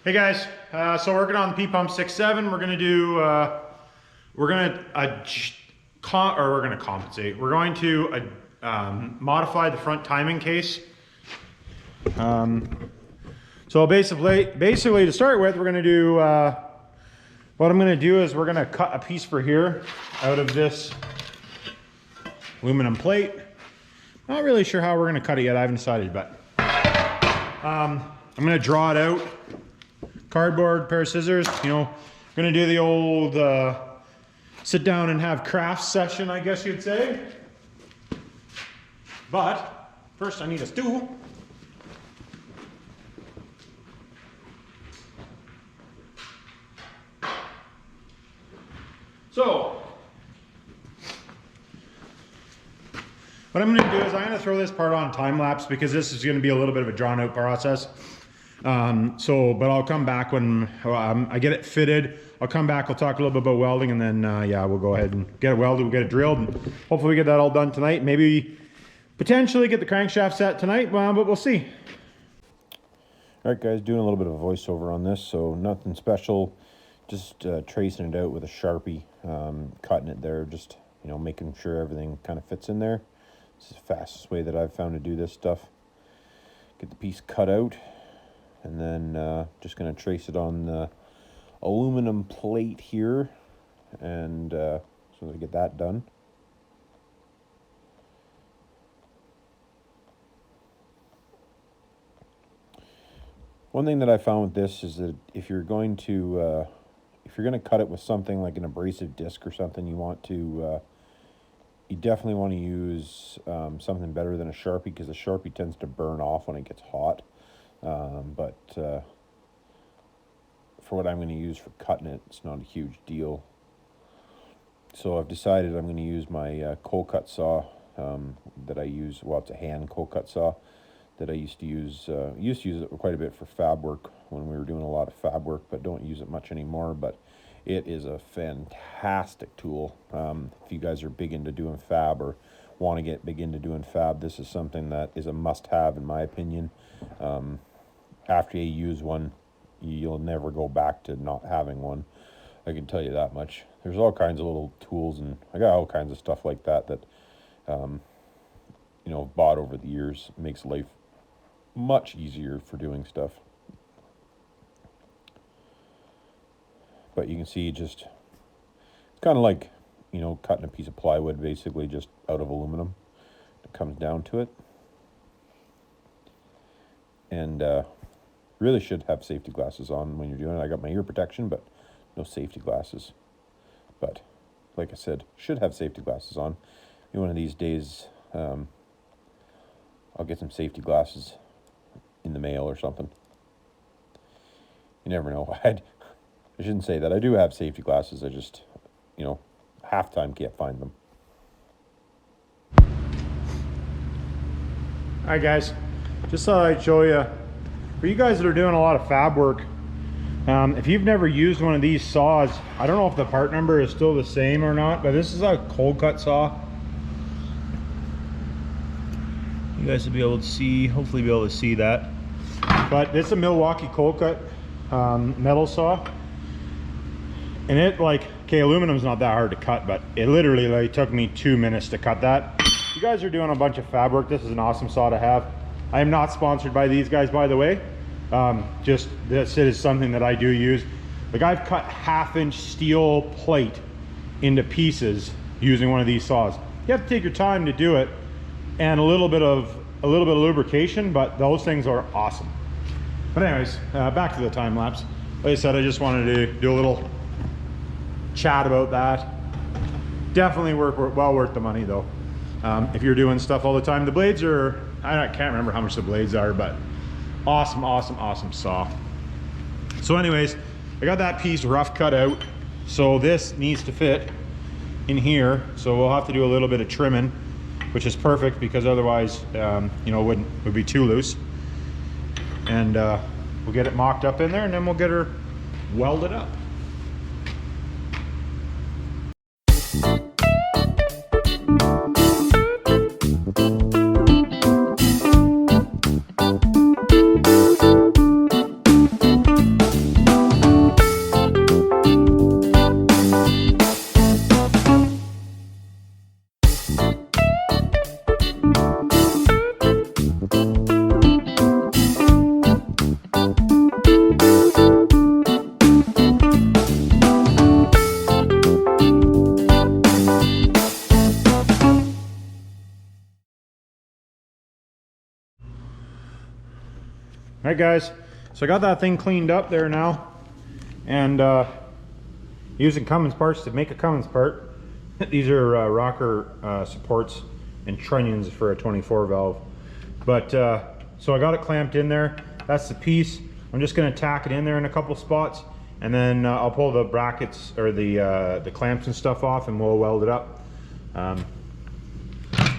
Hey guys, so working on the P-Pump 6.7, we're gonna do, we're gonna compensate. We're going to modify the front timing case. So basically to start with, we're gonna do, what I'm gonna do is we're gonna cut a piece for here out of this aluminum plate. Not really sure how we're gonna cut it yet, I haven't decided, but I'm gonna draw it out. Cardboard, pair of scissors, you know, gonna do the old sit down and have crafts session, I guess you'd say. But first I need a stool. So what I'm gonna do is I'm gonna throw this part on time lapse because this is gonna be a little bit of a drawn out process. But I'll come back when I get it fitted. I'll come back, I'll talk a little bit about welding, and then yeah, we'll go ahead and get it welded, we'll get it drilled, and hopefully we get that all done tonight. Maybe potentially get the crankshaft set tonight, but we'll see. All right guys, doing a little bit of a voiceover on this, so nothing special, just tracing it out with a Sharpie, cutting it there, just, you know, making sure everything kind of fits in there. This is the fastest way that I've found to do this stuff. Get the piece cut out. And then just going to trace it on the aluminum plate here, and so I get that done. One thing that I found with this is that if you're going to cut it with something like an abrasive disc or something, you definitely want to use something better than a Sharpie, because a Sharpie tends to burn off when it gets hot. For what I'm going to use for cutting it, it's not a huge deal. So I've decided I'm going to use my cold cut saw that I use. Well, it's a hand cold cut saw that I used to use. Used to use it quite a bit for fab work when we were doing a lot of fab work, but don't use it much anymore. But it is a fantastic tool. If you guys are big into doing fab or want to get big into doing fab, this is something that is a must-have in my opinion. After you use one, you'll never go back to not having one. I can tell you that much. There's all kinds of little tools, and I got all kinds of stuff like that you know, bought over the years. It makes life much easier for doing stuff. But you can see just, it's kind of like, you know, cutting a piece of plywood basically just out of aluminum. It comes down to it. And really should have safety glasses on when you're doing it. I got my ear protection, but no safety glasses. But like I said, should have safety glasses on. Maybe one of these days, I'll get some safety glasses in the mail or something. You never know. I shouldn't say that. I do have safety glasses. I just, you know, half time can't find them. All right guys, just thought I'd show you, for you guys that are doing a lot of fab work, if you've never used one of these saws, I don't know if the part number is still the same or not, but this is a cold cut saw. You guys will be able to see, hopefully be able to see that. But it's a Milwaukee cold cut metal saw. And it, like, okay, aluminum's not that hard to cut, but it literally like took me 2 minutes to cut that. If you guys are doing a bunch of fab work, this is an awesome saw to have. I am not sponsored by these guys, by the way. Just this is something that I do use. Like, I've cut 1/2-inch steel plate into pieces using one of these saws. You have to take your time to do it, and a little bit of lubrication, but those things are awesome. But anyways, back to the time lapse. Like I said, I just wanted to do a little chat about that. Definitely well worth the money though. If you're doing stuff all the time. The blades are, I can't remember how much the blades are, but awesome, awesome, awesome saw. So anyways, I got that piece rough cut out. So this needs to fit in here. So we'll have to do a little bit of trimming, which is perfect because otherwise, you know, it would be too loose. And we'll get it mocked up in there, and then we'll get her welded up. Alright guys, so I got that thing cleaned up there now, and using Cummins parts to make a Cummins part. These are rocker supports and trunnions for a 24 valve. But so I got it clamped in there. That's the piece. I'm just going to tack it in there in a couple spots, and then I'll pull the brackets or the clamps and stuff off, and we'll weld it up.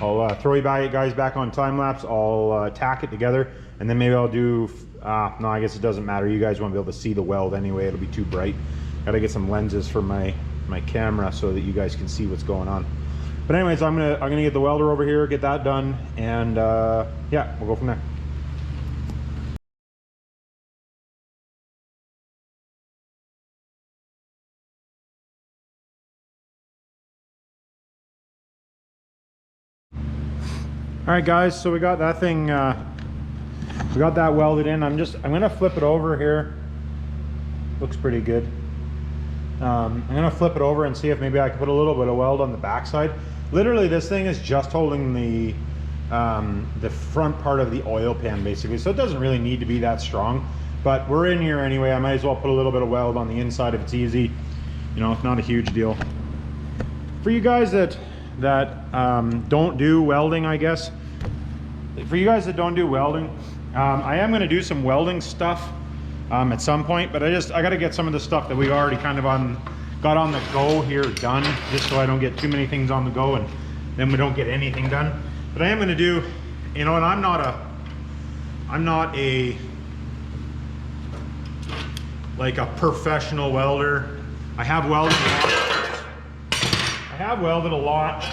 I'll throw you guys back on time lapse. I'll tack it together, and then maybe I'll do. No, I guess it doesn't matter. You guys won't be able to see the weld anyway. It'll be too bright. Got to get some lenses for my camera so that you guys can see what's going on. But anyways, I'm gonna get the welder over here, get that done, and yeah, we'll go from there. All right guys, so we got that thing, we got that welded in. I'm gonna flip it over here. Looks pretty good. I'm gonna flip it over and see if maybe I can put a little bit of weld on the backside. Literally, this thing is just holding the front part of the oil pan basically, so it doesn't really need to be that strong. But we're in here anyway. I might as well put a little bit of weld on the inside if it's easy. You know, it's not a huge deal. For you guys that don't do welding, I guess. For you guys that don't do welding, I am going to do some welding stuff at some point, but I got to get some of the stuff that we've already kind of got on the go here done, just so I don't get too many things on the go and then we don't get anything done. But I am going to do, you know, and I'm not a like a professional welder. I have welded a lot. I have welded a lot,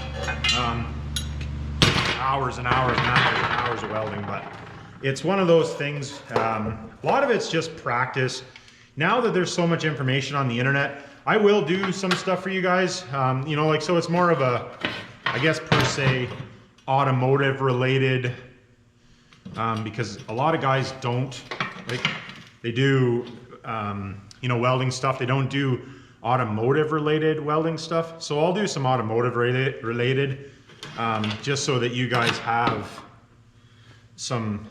hours and hours and hours and hours of welding, but it's one of those things, a lot of it's just practice. Now that there's so much information on the internet, I will do some stuff for you guys, you know, like, so it's more of a, I guess per se, automotive related, because a lot of guys don't, like, they do, you know, welding stuff. They don't do automotive related welding stuff. So I'll do some automotive related, just so that you guys have some,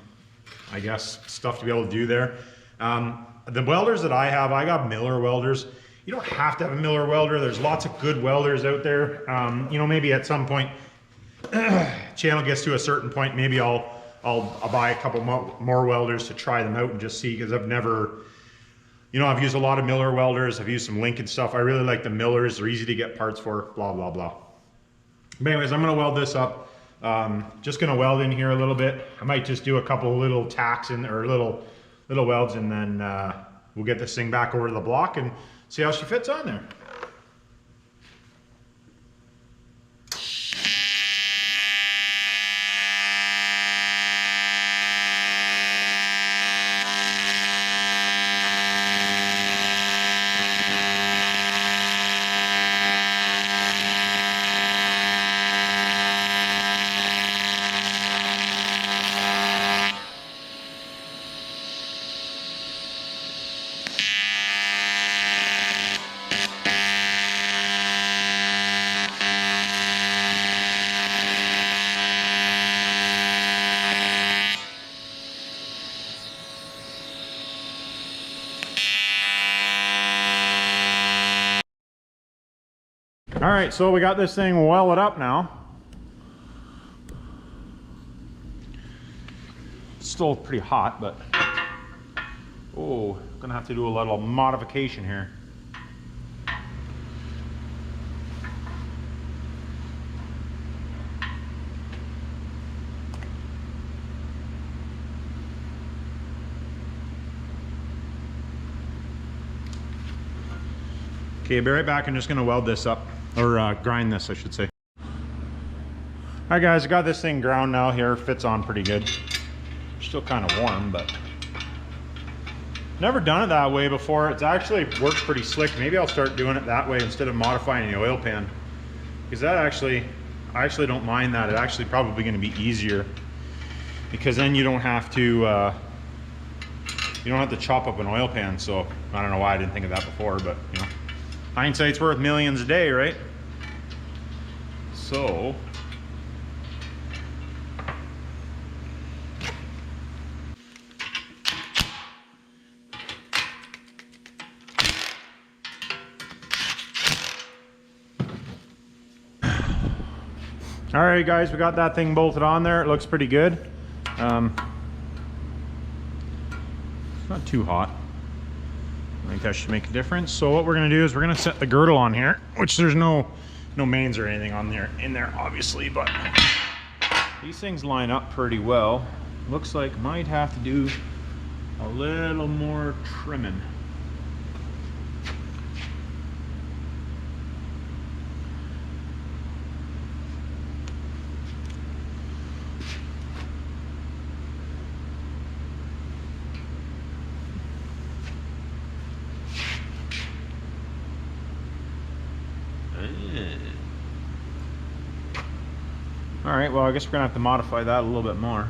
I guess, stuff to be able to do there. The welders that I have, I got Miller welders. You don't have to have a Miller welder. There's lots of good welders out there. You know, maybe at some point, channel gets to a certain point, maybe I'll buy a couple more welders to try them out and just see, because I've never, you know, I've used a lot of Miller welders. I've used some Lincoln stuff. I really like the Millers. They're easy to get parts for, blah, blah, blah. But anyways, I'm going to weld this up. Just going to weld in here a little bit. I might just do a couple of little tacks in, or little welds, and then we'll get this thing back over to the block and see how she fits on there. All right, so we got this thing welded up now. It's still pretty hot, but oh, gonna have to do a little modification here. Okay, be right back. I'm just gonna weld this up, or grind this, I should say. All right guys, I got this thing ground now here. Fits on pretty good. Still kind of warm, but never done it that way before. It's actually worked pretty slick. Maybe I'll start doing it that way instead of modifying the oil pan, because that actually, I actually don't mind that. It's actually probably going to be easier, because then you don't have to chop up an oil pan. So I don't know why I didn't think of that before, but you know, hindsight's worth millions a day, right? So All right, guys, we got that thing bolted on there. It looks pretty good. It's not too hot. I think that should make a difference. So what we're gonna do is we're gonna set the girdle on here, which there's no mains or anything on there in there, obviously, but these things line up pretty well. Looks like might have to do a little more trimming. All right, well, I guess we're gonna have to modify that a little bit more.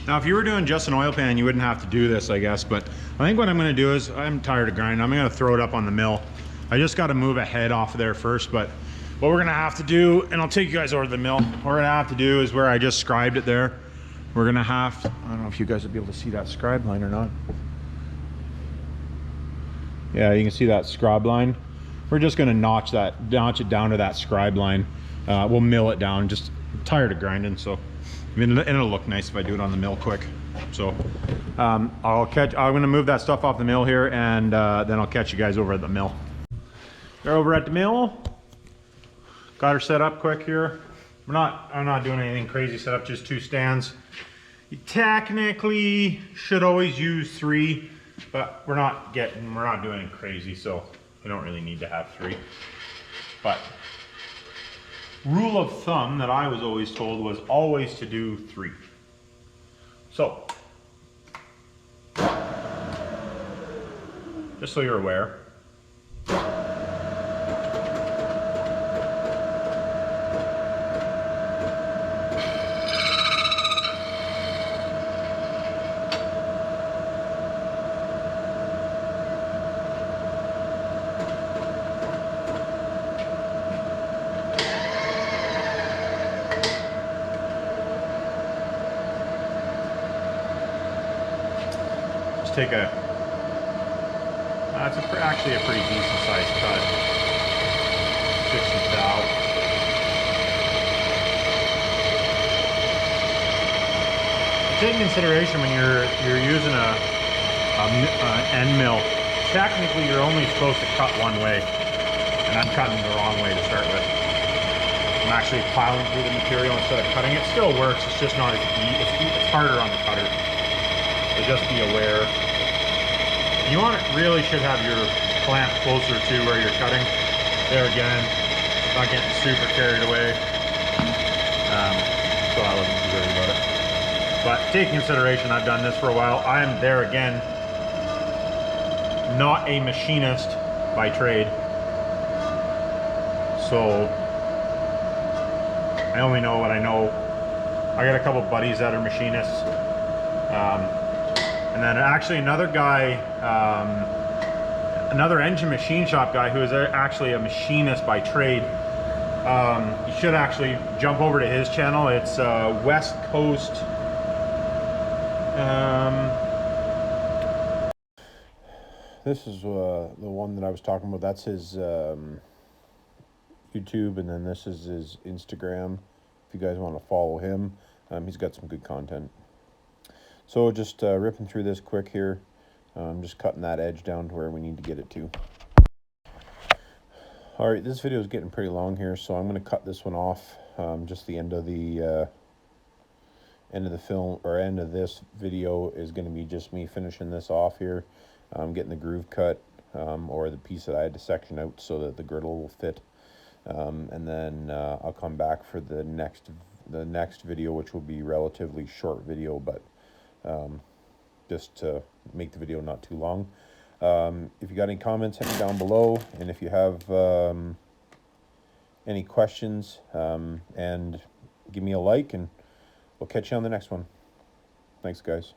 Now, if you were doing just an oil pan, you wouldn't have to do this, I guess, but I think what I'm gonna do is, I'm tired of grinding, I'm gonna throw it up on the mill. I just gotta move a head off of there first, but what we're gonna have to do, and I'll take you guys over to the mill, what we're gonna have to do is where I just scribed it there, we're gonna have to, I don't know if you guys will be able to see that scribe line or not. Yeah, you can see that scribe line. We're just gonna notch it down to that scribe line. We'll mill it down, just tired of grinding, so. I mean, and it'll look nice if I do it on the mill quick. So I'm gonna move that stuff off the mill here, and then I'll catch you guys over at the mill. They're over at the mill. Got her set up quick here. I'm not doing anything crazy set up, just 2 stands. You technically should always use 3, but we're not doing it crazy, so we don't really need to have 3. But rule of thumb that I was always told was always to do 3. So, just so you're aware. Take a, that's actually a pretty decent sized cut, 60 thou. Take into consideration when you're using an end mill, technically you're only supposed to cut one way, and I'm cutting the wrong way to start with. I'm actually plowing through the material instead of cutting. It still works, it's just not as easy, it's harder on the cutter. So just be aware. You really should have your clamp closer to where you're cutting. There again, not getting super carried away. So I wasn't too worried about it. But take consideration, I've done this for a while. I am there again, not a machinist by trade. So I only know what I know. I got a couple buddies that are machinists. And then actually another guy, another engine machine shop guy who is actually a machinist by trade. You should actually jump over to his channel. It's West Coast. This is the one that I was talking about. That's his YouTube, and then this is his Instagram. If you guys want to follow him, he's got some good content. So just ripping through this quick here. Just cutting that edge down to where we need to get it to. All right, this video is getting pretty long here, so I'm going to cut this one off. Just the end of the film, or end of this video is going to be just me finishing this off here. Getting the groove cut, or the piece that I had to section out so that the girdle will fit. And then I'll come back for the next the next video, which will be relatively short video, but just to make the video not too long. If you got any comments, hit me down below, and if you have any questions, and give me a like, and we'll catch you on the next one. Thanks, guys.